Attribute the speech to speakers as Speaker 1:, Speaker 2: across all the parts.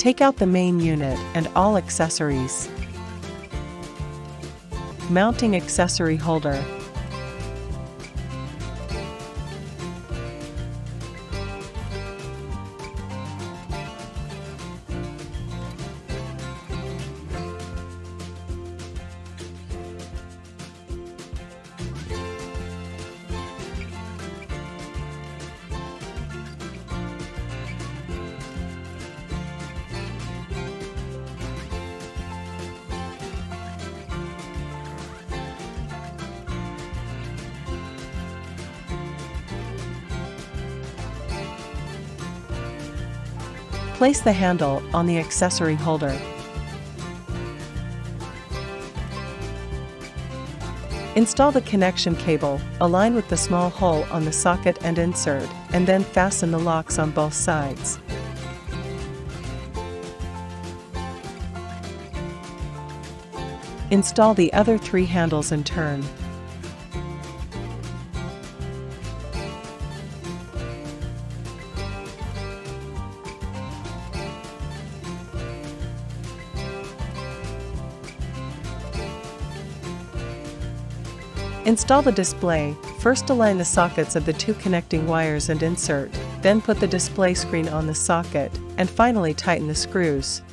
Speaker 1: Take out the main unit and all accessories. Mounting accessory holder. Place the handle on the accessory holder. Install the connection cable, aligned with the small hole on the socket and insert, and then fasten the locks on both sides. Install the other 3 handles in turn. Install the display. First align the sockets of the 2 connecting wires and insert, then put the display screen on the socket, and finally tighten the screws.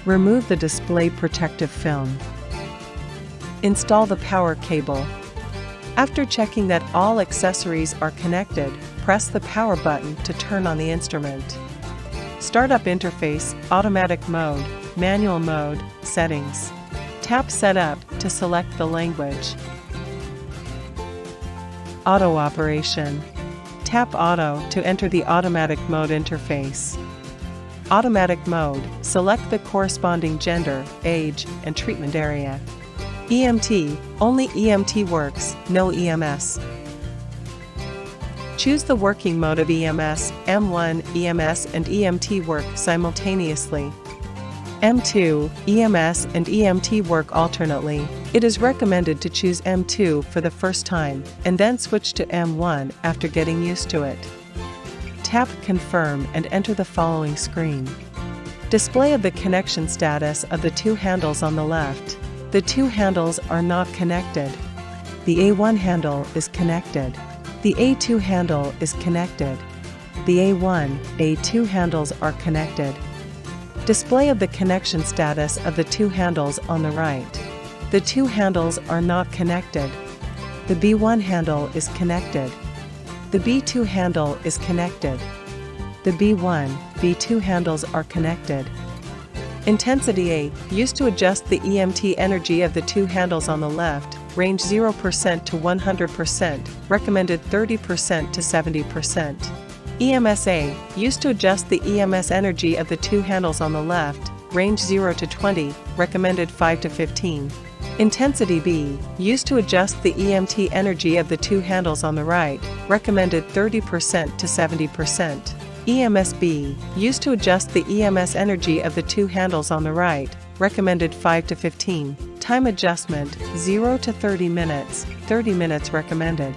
Speaker 1: Remove the display protective film. Install the power cable. After checking that all accessories are connected, press the power button to turn on the instrument. Startup interface, automatic mode, manual mode, settings. Tap Setup to select the language. Auto operation. Tap Auto to enter the automatic mode interface. Automatic mode, select the corresponding gender, age, and treatment area. EMT, only EMT works, no EMS. Choose the working mode of EMS, M1, EMS and EMT work simultaneously. M2, EMS and EMT work alternately. It is recommended to choose M2 for the first time, and then switch to M1 after getting used to it. Tap Confirm and enter the following screen. Display of the connection status of the 2 handles on the left. The 2 handles are not connected. The A1 handle is connected. The A2 handle is connected. The A1, A2 handles are connected. Display of the connection status of the 2 handles on the right. The 2 handles are not connected. The B1 handle is connected. The B2 handle is connected. The B1, B2 handles are connected. Intensity A, used to adjust the EMT energy of the 2 handles on the left, range 0% to 100%, recommended 30% to 70%. EMSA, used to adjust the EMS energy of the 2 handles on the left, range 0 to 20, recommended 5 to 15. Intensity B, used to adjust the EMT energy of the 2 handles on the right, recommended 30% to 70%. EMSB, used to adjust the EMS energy of the 2 handles on the right, recommended 5 to 15. Time adjustment, 0 to 30 minutes, 30 minutes recommended.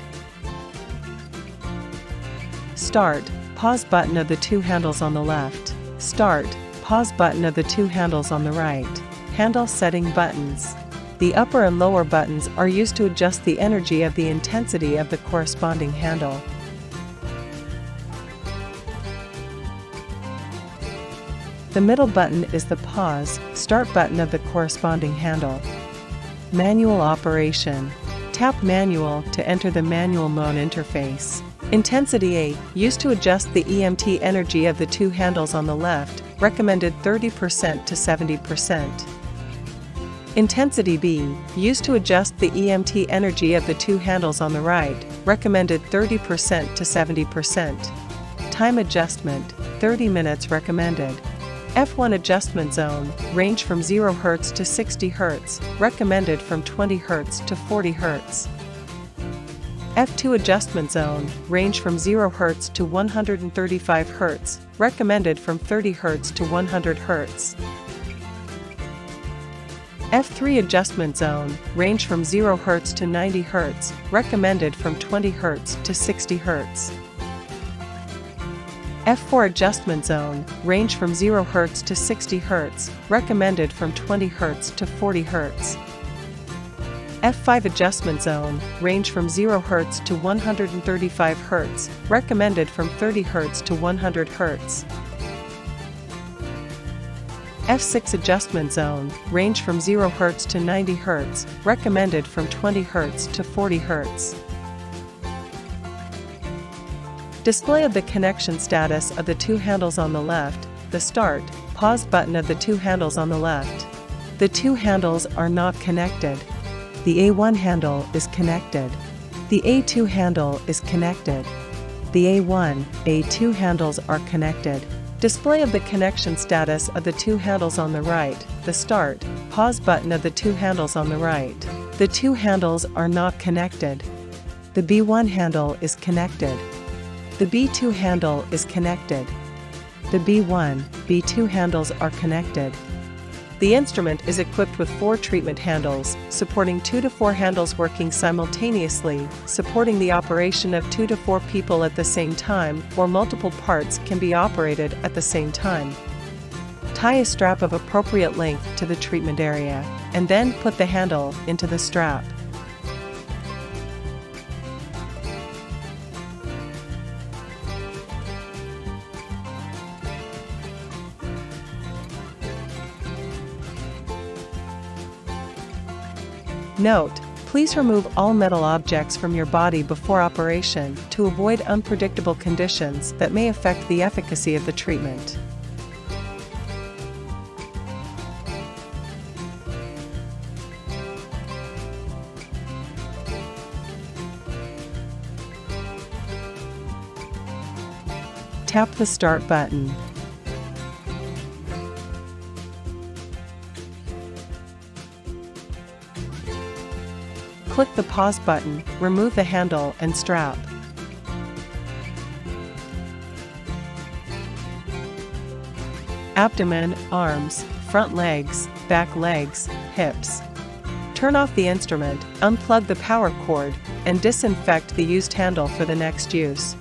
Speaker 1: Start, pause button of the 2 handles on the left. Start, pause button of the 2 handles on the right. Handle setting buttons. The upper and lower buttons are used to adjust the energy of the intensity of the corresponding handle. The middle button is the pause, start button of the corresponding handle. Manual operation. Tap Manual to enter the manual mode interface. Intensity A, used to adjust the EMT energy of the 2 handles on the left, recommended 30% to 70%. Intensity B, used to adjust the EMT energy of the 2 handles on the right, recommended 30% to 70%. Time adjustment, 30 minutes recommended. F1 adjustment zone, range from 0 Hz to 60 Hz, recommended from 20 Hz to 40 Hz. F2 adjustment zone, range from 0 Hz to 135 Hz, recommended from 30 Hz to 100 Hz. F3 adjustment zone, range from 0 Hz to 90 Hz, recommended from 20 Hz to 60 Hz. F4 adjustment zone, range from 0 Hz to 60 Hz, recommended from 20 Hz to 40 Hz. F5 adjustment zone, range from 0 Hz to 135 Hz, recommended from 30 Hz to 100 Hz. F6 adjustment zone, range from 0 Hz to 90 Hz, recommended from 20 Hz to 40 Hz. Display of the connection status of the two handles on the left, the start, pause button of the two handles on the left. The two handles are not connected. The A1 handle is connected. The A2 handle is connected. The A1, A2 handles are connected. Display of the connection status of the two handles on the right, the start, pause button of the two handles on the right. The two handles are not connected. The B1 handle is connected. The B2 handle is connected. The B1, B2 handles are connected. The instrument is equipped with 4 treatment handles, supporting 2 to 4 handles working simultaneously, supporting the operation of 2 to 4 people at the same time, or multiple parts can be operated at the same time. Tie a strap of appropriate length to the treatment area, and then put the handle into the strap. Note: please remove all metal objects from your body before operation to avoid unpredictable conditions that may affect the efficacy of the treatment. Tap the Start button. Click the Pause button, remove the handle and strap. Abdomen, arms, front legs, back legs, hips. Turn off the instrument, unplug the power cord, and disinfect the used handle for the next use.